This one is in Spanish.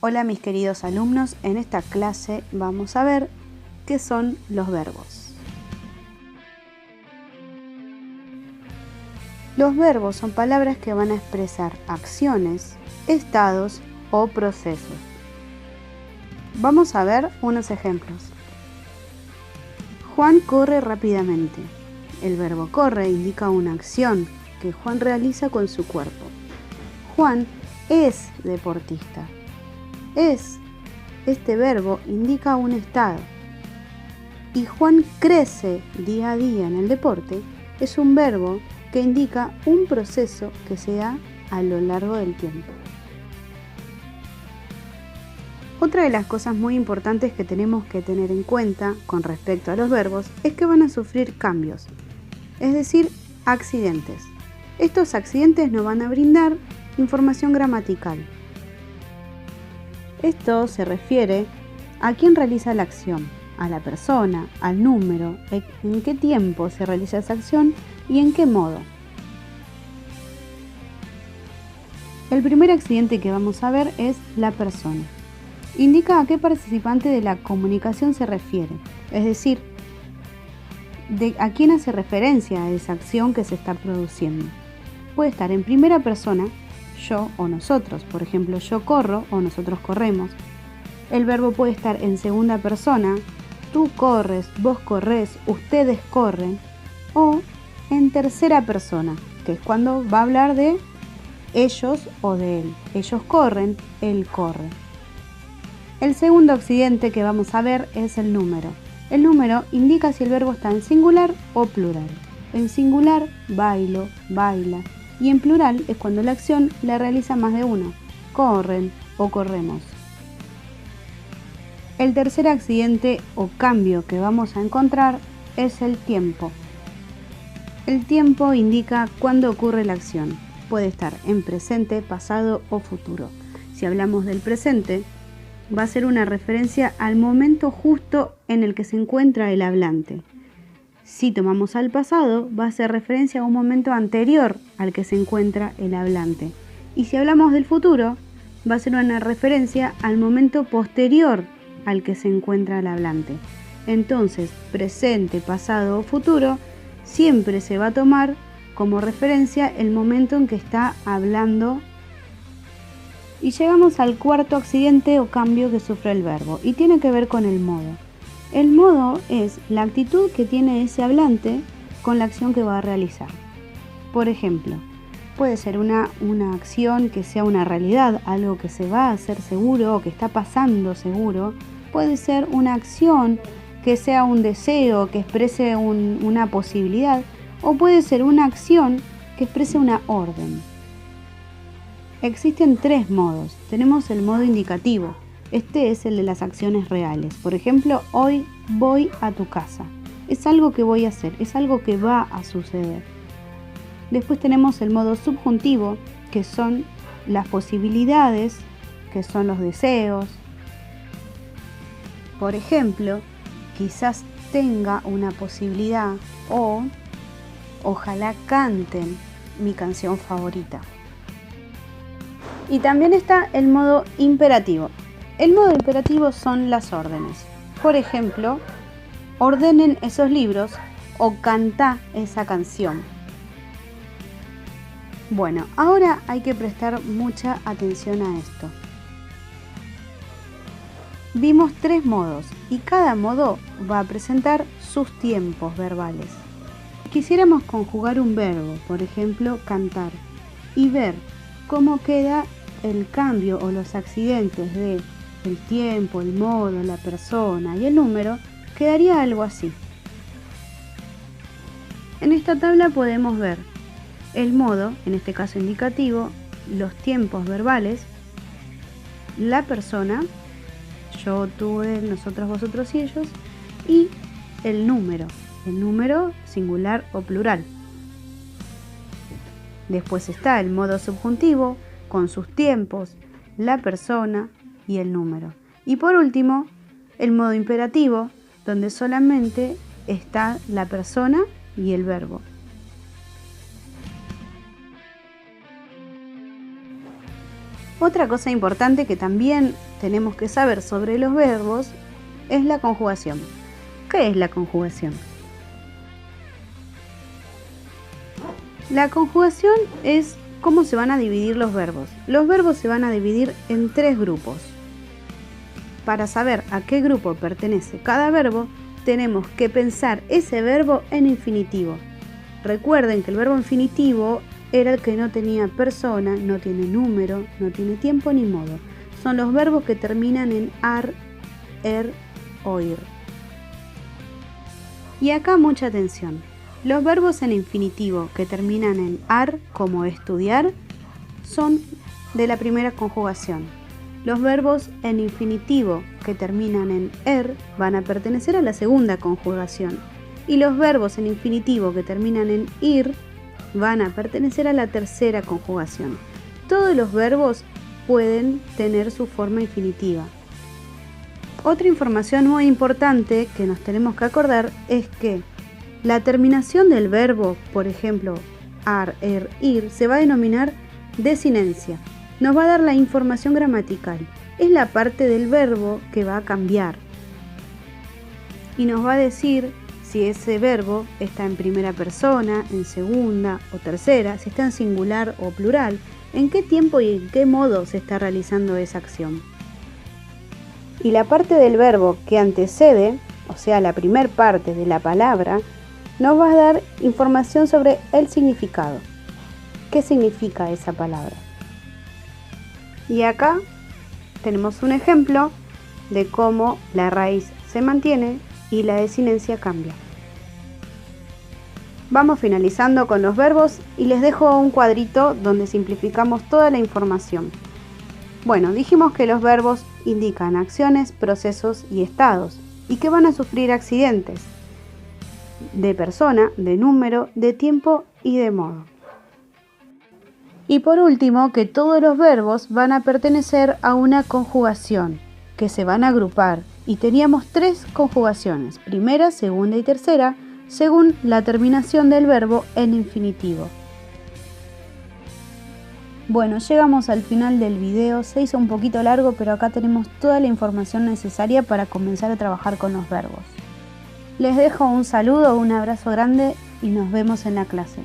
Hola mis queridos alumnos, en esta clase vamos a ver qué son los verbos. Los verbos son palabras que van a expresar acciones, estados o procesos. Vamos a ver unos ejemplos. Juan corre rápidamente. El verbo corre indica una acción que Juan realiza con su cuerpo. Juan es deportista. Este verbo indica un estado. Y Juan crece día a día en el deporte es un verbo que indica un proceso que se da a lo largo del tiempo. Otra de las cosas muy importantes que tenemos que tener en cuenta con respecto a los verbos es que van a sufrir cambios, es decir, accidentes. Estos accidentes nos van a brindar información gramatical. Esto se refiere a quién realiza la acción, a la persona, al número, en qué tiempo se realiza esa acción y en qué modo. El primer accidente que vamos a ver es la persona. Indica a qué participante de la comunicación se refiere, es decir, a quién hace referencia a esa acción que se está produciendo. Puede estar en primera persona, yo o nosotros, por ejemplo, yo corro o nosotros corremos. El verbo puede estar en segunda persona, tú corres, vos corres, ustedes corren, o en tercera persona, que es cuando va a hablar de ellos o de él. Ellos corren, él corre. El segundo accidente que vamos a ver es el número. El número indica si el verbo está en singular o plural. En singular, bailo, baila. Y en plural es cuando la acción la realiza más de uno. Corren o corremos. El tercer accidente o cambio que vamos a encontrar es el tiempo. El tiempo indica cuándo ocurre la acción. Puede estar en presente, pasado o futuro. Si hablamos del presente, va a ser una referencia al momento justo en el que se encuentra el hablante. Si tomamos al pasado, va a ser referencia a un momento anterior al que se encuentra el hablante. Y si hablamos del futuro, va a ser una referencia al momento posterior al que se encuentra el hablante. Entonces, presente, pasado o futuro, siempre se va a tomar como referencia el momento en que está hablando. Y llegamos al cuarto accidente o cambio que sufre el verbo, y tiene que ver con el modo. El modo es la actitud que tiene ese hablante con la acción que va a realizar. Por ejemplo, puede ser una acción que sea una realidad, algo que se va a hacer seguro o que está pasando seguro. Puede ser una acción que sea un deseo, que exprese una posibilidad, o puede ser una acción que exprese una orden. Existen tres modos. Tenemos el modo indicativo. Este es el de las acciones reales. Por ejemplo, hoy voy a tu casa. Es algo que voy a hacer, es algo que va a suceder. Después tenemos el modo subjuntivo, que son las posibilidades, que son los deseos. Por ejemplo, quizás tenga una posibilidad o ojalá canten mi canción favorita. Y también está el modo imperativo. El modo imperativo son las órdenes. Por ejemplo, ordenen esos libros o canta esa canción. Bueno, ahora hay que prestar mucha atención a esto. Vimos tres modos y cada modo va a presentar sus tiempos verbales. Quisiéramos conjugar un verbo, por ejemplo, cantar, y ver cómo queda el cambio o los accidentes de el tiempo, el modo, la persona y el número, quedaría algo así. En esta tabla podemos ver el modo, en este caso indicativo, los tiempos verbales, la persona, yo, tú, él, nosotros, vosotros y ellos, y el número singular o plural. Después está el modo subjuntivo con sus tiempos, la persona y el número. Y por último, el modo imperativo, donde solamente está la persona y el verbo. Otra cosa importante que también tenemos que saber sobre los verbos es la conjugación. ¿Qué es la conjugación? La conjugación es cómo se van a dividir los verbos. Los verbos se van a dividir en 3 grupos. Para saber a qué grupo pertenece cada verbo, tenemos que pensar ese verbo en infinitivo. Recuerden que el verbo infinitivo era el que no tenía persona, no tiene número, no tiene tiempo ni modo. Son los verbos que terminan en ar, er o ir. Y acá mucha atención. Los verbos en infinitivo que terminan en ar, como estudiar, son de la primera conjugación. Los verbos en infinitivo que terminan en er van a pertenecer a la segunda conjugación. Y los verbos en infinitivo que terminan en ir van a pertenecer a la tercera conjugación. Todos los verbos pueden tener su forma infinitiva. Otra información muy importante que nos tenemos que acordar es que la terminación del verbo, por ejemplo, ar, er, ir, se va a denominar desinencia. Nos va a dar la información gramatical. Es la parte del verbo que va a cambiar. Y nos va a decir si ese verbo está en primera persona, en segunda o tercera, si está en singular o plural, en qué tiempo y en qué modo se está realizando esa acción. Y la parte del verbo que antecede, o sea, la primer parte de la palabra, nos va a dar información sobre el significado. ¿Qué significa esa palabra? Y acá tenemos un ejemplo de cómo la raíz se mantiene y la desinencia cambia. Vamos finalizando con los verbos y les dejo un cuadrito donde simplificamos toda la información. Bueno, dijimos que los verbos indican acciones, procesos y estados y que van a sufrir accidentes de persona, de número, de tiempo y de modo. Y por último, que todos los verbos van a pertenecer a una conjugación, que se van a agrupar. Y teníamos 3 conjugaciones, primera, segunda y tercera, según la terminación del verbo en infinitivo. Bueno, llegamos al final del video, se hizo un poquito largo, pero acá tenemos toda la información necesaria para comenzar a trabajar con los verbos. Les dejo un saludo, un abrazo grande y nos vemos en la clase.